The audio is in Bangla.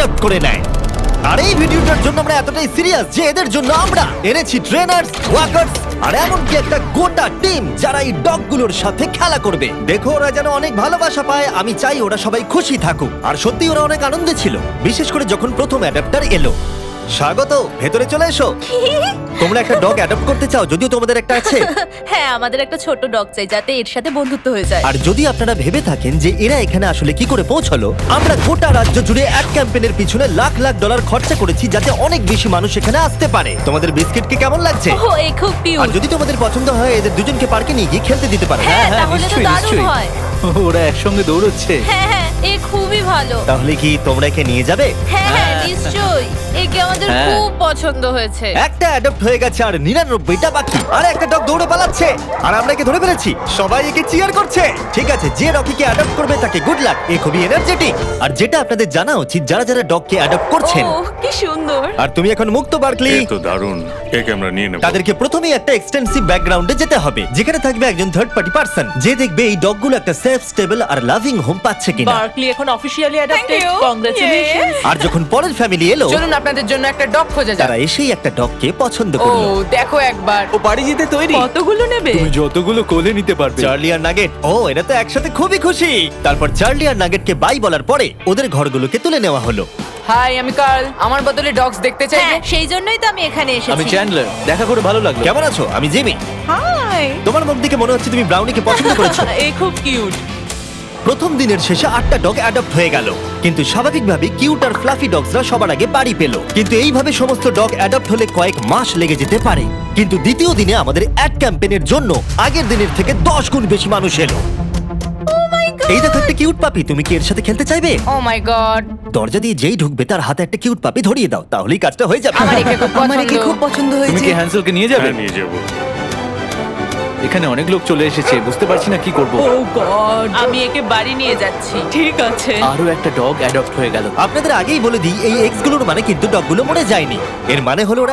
অ্যাডপ্ট করে নেয়। আর এই ভিডিওটার জন্য আমরা এতটাই সিরিয়াস যে এদের জন্য আমরা এনেছি ট্রেনার্স, ওয়াকার্স আর এমনকি একটা গোটা টিম যারা এই ডগগুলোর সাথে খেলা করবে। দেখো ওরা যেন অনেক ভালোবাসা পায়, আমি চাই ওরা সবাই খুশি থাকুক। আর সত্যি ওরা অনেক আনন্দে ছিল, বিশেষ করে যখন প্রথম অ্যাডাপ্টার এলো। স্বাগত, ভেতরে চলে এসো। তোমরা একটা ডগ অ্যাডপ্ট করতে চাও? যদিও তোমাদের একটা আছে। হ্যাঁ, আমাদের একটা ছোট ডগ চাই যাতে এর সাথে বন্ধুত্ব হয়ে যায়। আর যদি আপনারা ভেবে থাকেন যে এরা এখানে আসলে কি করে পৌঁছালো, আমরা গোটা রাজ্য জুড়ে এক ক্যাম্পেইনের পিছনে লাখ লাখ ডলার খরচা করেছি যাতে অনেক বেশি মানুষ এখানে আসতে পারে। তোমাদের বিস্কিটকে কেমন লাগছে? ও, এই খুব আর কিউট। যদি তোমাদের পছন্দ হয় এদের দুজনকে পার্কে নিয়ে গিয়ে খেলতে দিতে পারো। হ্যাঁ, হ্যাঁ, তাহলে তো নিশ্চয়ই, দারুণ নিশ্চয়ই। হয়। ওরা একসঙ্গে দৌড়চ্ছে। হ্যাঁ হ্যাঁ, এ খুবই ভালো। তাহলে কি তোমরা একে নিয়ে যাবে? হ্যাঁ হ্যাঁ, নিশ্চয়ই। একে আমাদের হ্যাঁ। খুব পছন্দ হয়েছে। একটা অ্যাডপ্ট হয়ে গেছে আর 99টা বাকি। আর একটা ডগ দৌড়ে পালাচ্ছে আর আমরা একে ধরে ফেলেছি। সবাই একে চিয়ার করছে। ঠিক আছে, যে ডগকে অ্যাডপ্ট করবে তাকে গুড লাক। এ খুবই এনার্জেটিক। আর যেটা আপনাদের জানা উচিত, যারা যারা ডগকে অ্যাডপ্ট করছেন, ও, কি সুন্দর। আর তুমি এখন মুক্ত বার্কলি, এ তো দারুণ, একে আমরা নিয়ে নেব। তাদেরকে প্রথমেই একটা এক্সটেন্সিভ ব্যাকগ্রাউন্ডে যেতে হবে, যেখানে থাকবে একজন থার্ড পার্টি পার্সন যে দেখবে এই ডগগুলো একটা সেফ, স্টেবল আর লাভিং হোম পাচ্ছে কিনা। বার্কলি এখন অফিশিয়ালি অ্যাডাপ্টেড। you. কংগ্রাচুলেশন। আর যখন পরের ফ্যামিলি এলো, চলুন আপনাদের জন্য একটা ডগ খোঁজা যাক। তারা এসেই একটা ডগকে পছন্দ ও, করলো। দেখো একবার। ও বাড়ি যেতে তৈরি। কতগুলো নেবে? তুমি যতগুলো কোলে নিতে পারবে। চার্লি আর নাগেট, ও এরা তো একসাথে খুবই খুশি। তারপর চার্লি আর নাগেটকে বাই বলার পরে ওদের ঘরগুলোকে তুলে নেওয়া হলো। হাই, আমি কার্ল। আমার বদলে ডগস দেখতে চাইবে? হ্যাঁ, সেই জন্যই তো আমি এখানে আমি এসেছি। চ্যান্ডলার, দেখা করে ভালো লাগলো। কেমন আছো? আমি জিমি। হাই। তোমার মুখ দেখে মনে হচ্ছে তুমি ব্রাউনিকে পছন্দ করেছো। এ খুব কিউট। প্রথম দিনের শেষে 8টা ডগ অ্যাডপ্ট হয়ে গেল, কিন্তু স্বাভাবিকভাবে কিউট আর ফ্লাফি ডগসরা সবার আগে বাড়ি পেল। কিন্তু এইভাবে সমস্ত ডগ অ্যাডপ্ট হলে কয়েক মাস লেগে যেতে পারে। কিন্তু দ্বিতীয় দিনে আমাদের অ্যাড ক্যাম্পেইনের জন্য আগের দিনের থেকে 10 গুণ বেশি মানুষ এলো। এই দেখো একটা কিউট পাপি, তুমি কি এর সাথে খেলতে চাইবে? ও মাই গড। দরজা দিয়ে যেই ঢুকবে তার হাতে একটা কিউট পাপি ধরিয়ে দাও, তাহলেই কাজটা হয়ে যাবে। আমার একে খুব পছন্দ। তুমি কি হ্যান্সেলকে নিয়ে যাবে? হ্যাঁ, নিয়ে যাবো। এখানে অনেক লোক চলে এসেছে, বুঝতে পারছি না কি করব। ও গড। আমি একে বাড়ি নিয়ে যাচ্ছি। ঠিক আছে। আরো একটা ডগ অ্যাডপ্ট হয়ে গেল। আপনাদের আগেই বলে দিই, এই এক্স গুলোর মানে কিন্তু ডগগুলো মরে যায়নি। এর মানে হলো ওরা